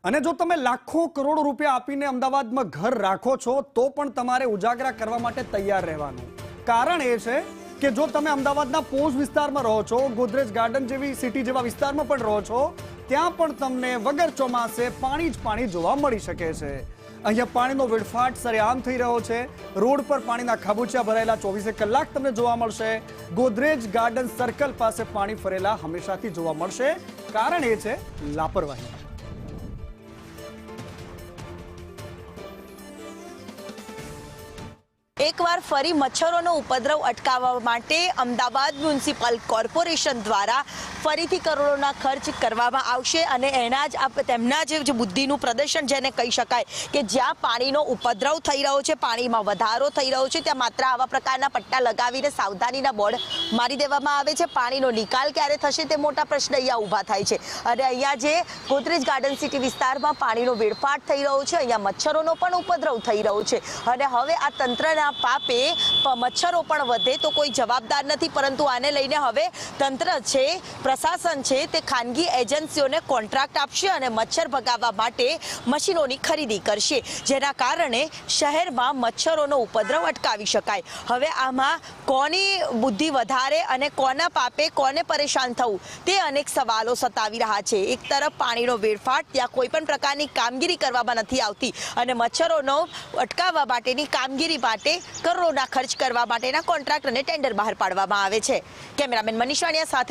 અને જો તમે લાખો કરોડો રૂપિયા આપીને અમદાવાદમાં ઘર રાખો છો તો પણ તમારે ઉજાગરા કરવા માટે તૈયાર રહેવાનું. કારણ એ છે કે જો તમે અમદાવાદના પોશ વિસ્તારમાં રહો છો, ગોદરેજ ગાર્ડન જેવી સિટી જેવા વિસ્તારમાં પણ રહો છો, ત્યાં પણ તમને વગર ચોમાસે પાણી જ પાણી જોવા મળી શકે છે. અહીંયા પાણીનો વેડફાટ સરેઆમ થઈ રહ્યો છે. રોડ પર પાણીના ખાબોચિયા ભરાયેલા 24 કલાક તમને જોવા મળશે. ગોદરેજ ગાર્ડન સર્કલ પાસે પાણી ફરેલા હંમેશાથી જોવા મળશે. કારણ એ છે લાપરવાહી. એકવાર ફરી મચ્છરોનો ઉપદ્રવ અટકાવવા માટે અમદાવાદ મ્યુનિસિપલ કોર્પોરેશન દ્વારા ફરીથી કરોડોના ખર્ચ કરવામાં આવશે અને એના જ તેમના જે બુદ્ધિનું પ્રદર્શન જેને કહી શકાય કે જ્યાં પાણીનો ઉપદ્રવ થઈ રહ્યો છે, પાણીમાં વધારો થઈ રહ્યો છે, ત્યાં માત્ર આવા પ્રકારના પટ્ટા લગાવીને સાવધાનીના બોર્ડ મારી દેવામાં આવે છે. પાણીનો નિકાલ ક્યારે થશે તે મોટા પ્રશ્ન અહીંયા ઊભા થાય છે. અને અહીંયા જે ગોદરેજ ગાર્ડન સિટી વિસ્તારમાં પાણીનો વેડફાટ થઈ રહ્યો છે, અહીંયા મચ્છરોનો પણ ઉપદ્રવ થઈ રહ્યો છે. અને હવે આ તંત્રના પાપે મચ્છરો પણ વધે તો કોઈ જવાબદાર નથી, પરંતુ આને લઈને હવે તંત્ર છે, પ્રશાસન છે, તે ખાનગી એજન્સીઓને કોન્ટ્રાક્ટ આપશે અને મચ્છર ભગાવવા માટે મશીનોની ખરીદી કરશે, જેના કારણે શહેરમાં મચ્છરોનો ઉપદ્રવ અટકાવી શકાય. હવે આમાં કોની બુદ્ધિ વધારે અને કોના પાપે કોને પરેશાન થવું તે અનેક સવાલો સતાવી રહ્યા છે. એક તરફ પાણીનો વેડફાટ, ત્યાં કોઈ પણ પ્રકારની કામગીરી કરવામાં નથી આવતી અને મચ્છરોનો અટકાવવા માટેની કામગીરી માટે કરોડોના ખર્ચ કરવા માટેના કોન્ટ્રાક્ટ અને ટેન્ડર બહાર પાડવામાં આવે છે. કેમેરામેન મનીષ વાણિયા સાથે